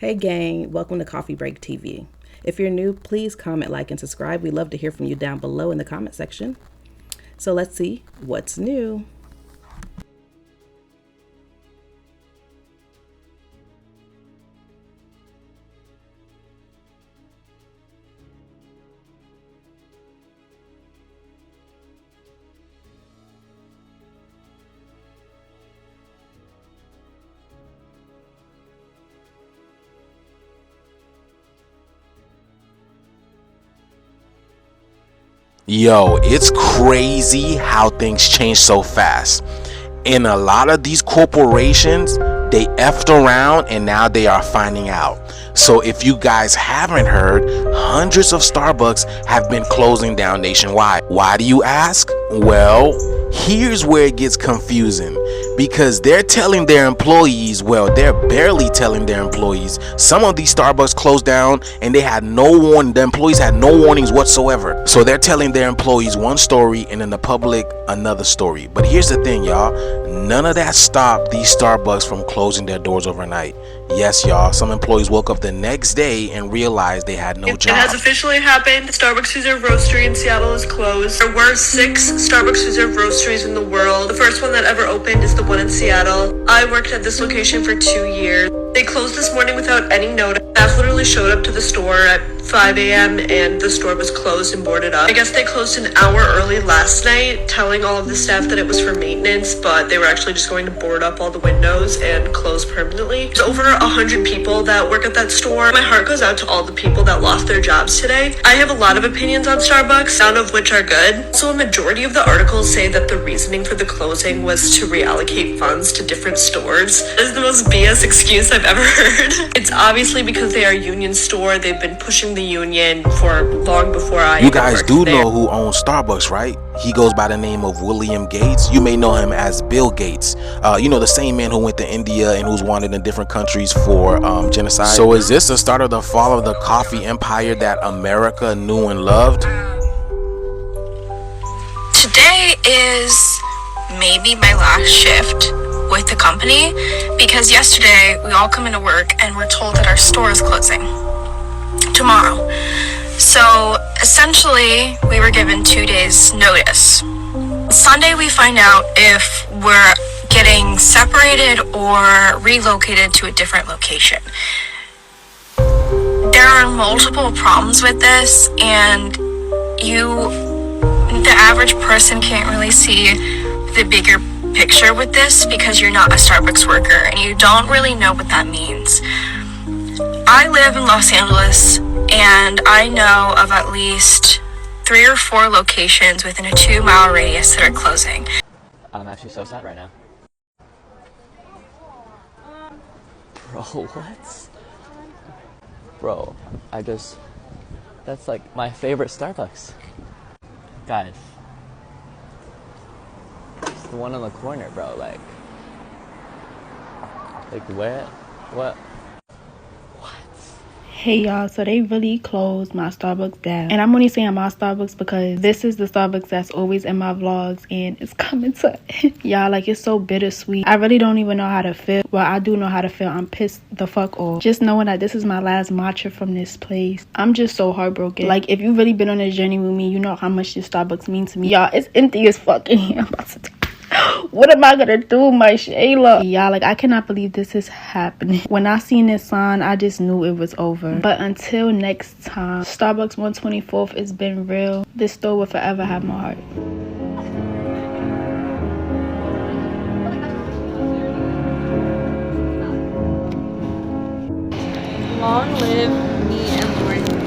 Hey gang, welcome to Coffee Break TV. If you're new, please comment, like, and subscribe. We'd love to hear from you down below in the comment section. So let's see what's new. Yo, it's crazy how things change so fast. In a lot of these corporations, they effed around and now they are finding out. So if you guys haven't heard, hundreds of Starbucks have been closing down nationwide. Why do you ask? Well, here's where it gets confusing, because they're telling their employees, well, they're barely telling their employees. Some of these Starbucks closed down and they had no warning. The employees had no warnings whatsoever. So they're telling their employees one story and in the public another story. But here's the thing, y'all, none of that stopped these Starbucks from closing their doors overnight. Yes, y'all, some employees woke up the next day and realized they had no job. It has officially happened. Starbucks Reserve Roastery in Seattle is closed. There were 6 Starbucks Reserve Roasteries in the world. The first one that ever opened is the one in Seattle. I worked at this location for 2 years. They closed this morning without any notice. Staff literally showed up to the store at 5 a.m. and the store was closed and boarded up. I guess they closed an hour early last night, telling all of the staff that it was for maintenance, but they were actually just going to board up all the windows and close permanently. There's over 100 people that work at that store. My heart goes out to all the people that lost their jobs today. I have a lot of opinions on Starbucks, none of which are good. So a majority of the articles say that the reasoning for the closing was to reallocate funds to different stores. That is the most BS excuse I've ever heard. It's obviously because they are a union store. They've been pushing the union for long before I You guys do there. know who owns Starbucks, right? He goes by the name of William Gates. You may know him as Bill Gates. The same man who went to India and who's wanted in different countries for genocide. So is this the start of the fall of the coffee empire that America knew and loved? Today is maybe my last shift with the company, because yesterday we all come into work and we're told that our store is closing tomorrow. So essentially we were given 2 days notice. Sunday we find out if we're getting separated or relocated to a different location. There are multiple problems with this, and the average person can't really see the bigger picture with this because you're not a Starbucks worker and you don't really know what that means. I live in Los Angeles and I know of at least 3 or 4 locations within a 2-mile radius that are closing. I'm actually so sad right now. Bro, what? Bro, that's like my favorite Starbucks. Guys. It's the one on the corner, bro, like where? What? Hey y'all, so they really closed my Starbucks down. And I'm only saying my Starbucks because this is the Starbucks that's always in my vlogs and it's coming to y'all, like, it's so bittersweet. I really don't even know how to feel. Well, I do know how to feel. I'm pissed the fuck off. Just knowing that this is my last matcha from this place. I'm just so heartbroken. Like, if you've really been on a journey with me, you know how much this Starbucks means to me. Y'all, it's empty as fuck in here. I'm about to die. What am I gonna do, my Shayla? Y'all, like, I cannot believe this is happening. When I seen this sign, I just knew it was over. But until next time, Starbucks 124th, it's been real. This store will forever have my heart. Long live me and Lauren.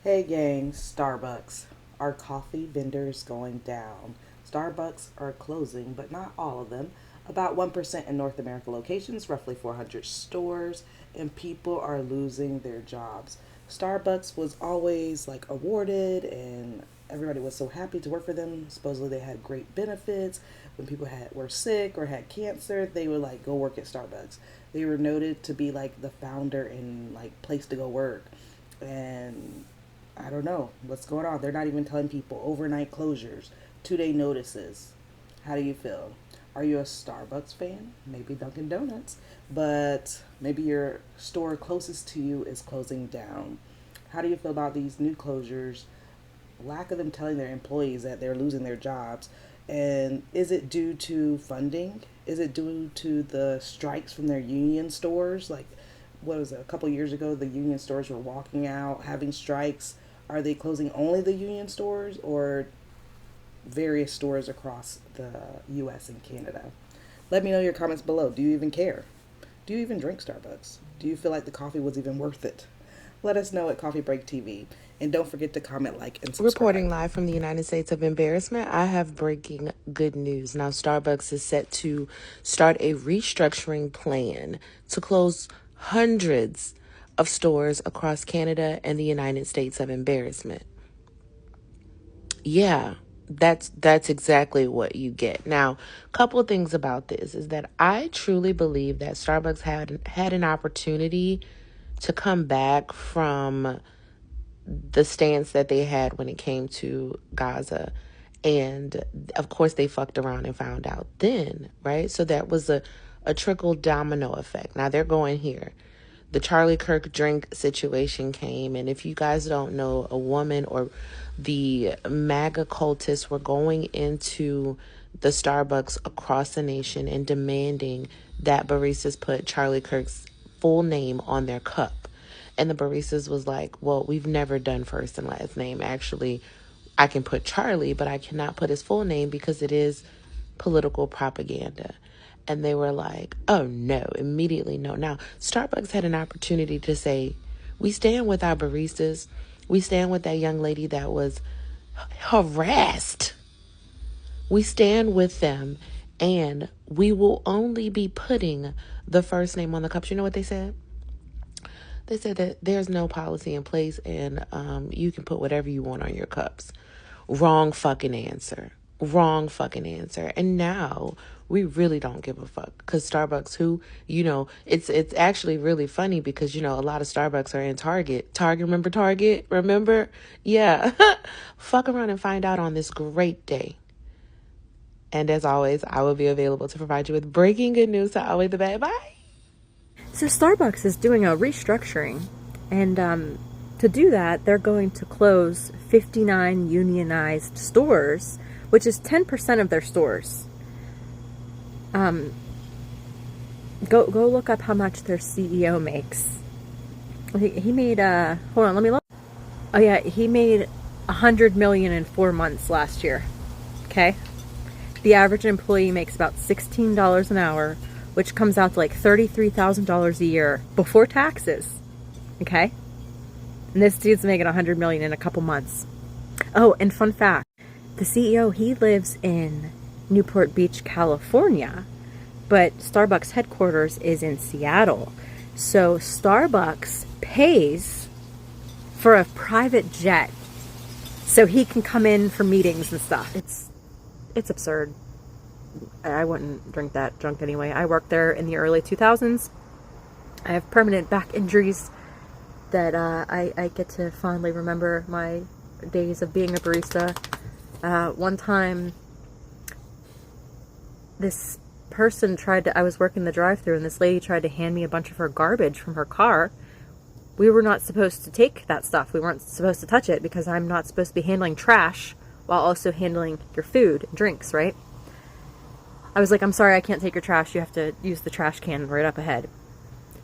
Hey gang, Starbucks. Our coffee vendors going down. Starbucks are closing, but not all of them. About 1% in North America locations, roughly 400 stores, and people are losing their jobs. Starbucks was always like awarded and everybody was so happy to work for them. Supposedly they had great benefits. When people were sick or had cancer, they would like go work at Starbucks. They were noted to be like the founder and like place to go work. And I don't know what's going on. They're not even telling people overnight closures, 2-day notices. How do you feel? Are you a Starbucks fan? Maybe Dunkin' Donuts, but maybe your store closest to you is closing down. How do you feel about these new closures? Lack of them telling their employees that they're losing their jobs. And is it due to funding? Is it due to the strikes from their union stores? Like, what was it, a couple years ago, the union stores were walking out, having strikes. Are they closing only the union stores or various stores across the US and Canada? Let me know your comments below. Do you even care? Do you even drink Starbucks? Do you feel like the coffee was even worth it? Let us know at Coffee Break TV. And don't forget to comment, like, and subscribe. Reporting live from the United States of Embarrassment, I have breaking good news. Now, Starbucks is set to start a restructuring plan to close hundreds of stores across Canada and the United States of Embarrassment. Yeah, that's exactly what you get. Now, a couple of things about this is that I truly believe that Starbucks had an opportunity to come back from the stance that they had when it came to Gaza. And of course they fucked around and found out then, right? So that was a trickle domino effect. Now they're going here. The Charlie Kirk drink situation came, and if you guys don't know, a woman or the MAGA cultists were going into the Starbucks across the nation and demanding that baristas put Charlie Kirk's full name on their cup. And the baristas was like, well, we've never done first and last name. Actually, I can put Charlie, but I cannot put his full name because it is political propaganda. And they were like, oh, no, immediately no. Now, Starbucks had an opportunity to say, we stand with our baristas. We stand with that young lady that was harassed. We stand with them, and we will only be putting the first name on the cups. You know what they said? They said that there's no policy in place and you can put whatever you want on your cups. Wrong fucking answer. Wrong fucking answer. And now we really don't give a fuck because Starbucks, who, you know, it's actually really funny because, you know, a lot of Starbucks are in Target. Remember Target? Remember? Yeah. Fuck around and find out on this great day. And as always, I will be available to provide you with breaking good news to outweigh the bad. Bye. So Starbucks is doing a restructuring, and to do that, they're going to close 59 unionized stores, which is 10% of their stores. Go look up how much their CEO makes. He made hold on, let me look. Oh yeah, he made $100 million in 4 months last year. Okay, the average employee makes about $16 an hour, which comes out to like $33,000 a year before taxes. Okay? And this dude's making $100 million in a couple months. Oh, and fun fact, the CEO, he lives in Newport Beach, California, but Starbucks headquarters is in Seattle. So Starbucks pays for a private jet so he can come in for meetings and stuff. It's absurd. I wouldn't drink that junk anyway. I worked there in the early 2000s. I have permanent back injuries that I get to fondly remember my days of being a barista. One time, this person I was working the drive-thru, and this lady tried to hand me a bunch of her garbage from her car. We were not supposed to take that stuff. We weren't supposed to touch it because I'm not supposed to be handling trash while also handling your food and drinks, right? I was like, I'm sorry, I can't take your trash. You have to use the trash can right up ahead.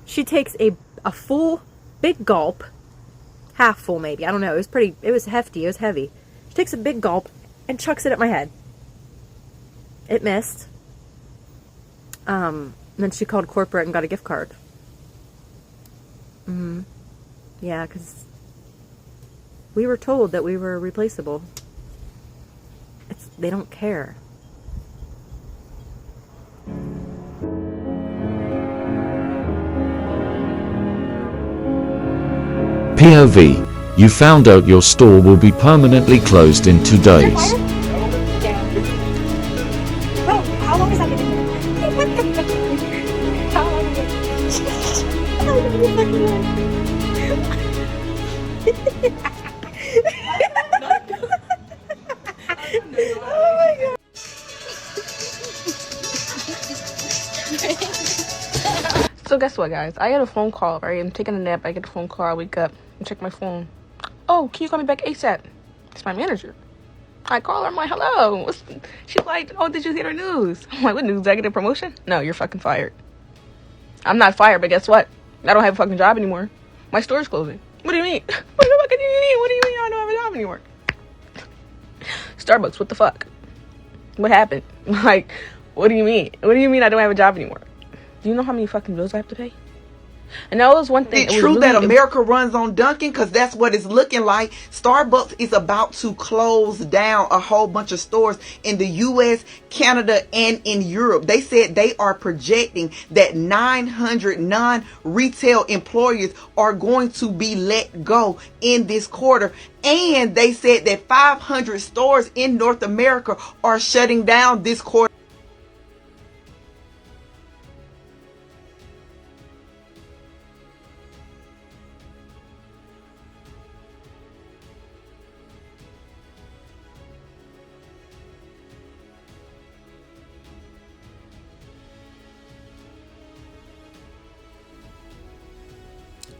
She takes a full, big gulp, half full maybe, I don't know. It was hefty, it was heavy. She takes a big gulp and chucks it at my head. It missed. Then she called corporate and got a gift card. Yeah, because we were told that we were replaceable. They don't care. POV, you found out your store will be permanently closed in 2 days. Bro, how long has that been in here? How long is it? So guess what, guys? I get a phone call, right? I'm taking a nap. I get a phone call. I wake up and check my phone. Oh, can you call me back ASAP? It's my manager. I call her. I'm like, hello. She's like, oh, did you hear the news? I'm like, what news? Did I get a promotion? No, you're fucking fired. I'm not fired, but guess what? I don't have a fucking job anymore. My store's closing. What do you mean? What the fuck do you mean? What do you mean I don't have a job anymore? Starbucks, what the fuck? What happened? Like, what do you mean? What do you mean I don't have a job anymore? Do you know how many fucking bills I have to pay? And that was one thing. Is it true that America runs on Dunkin'? Because that's what it's looking like. Starbucks is about to close down a whole bunch of stores in the U.S., Canada, and in Europe. They said they are projecting that 900 non-retail employees are going to be let go in this quarter. And they said that 500 stores in North America are shutting down this quarter.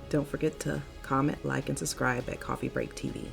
Don't forget to comment, like, and subscribe at Coffee Break TV.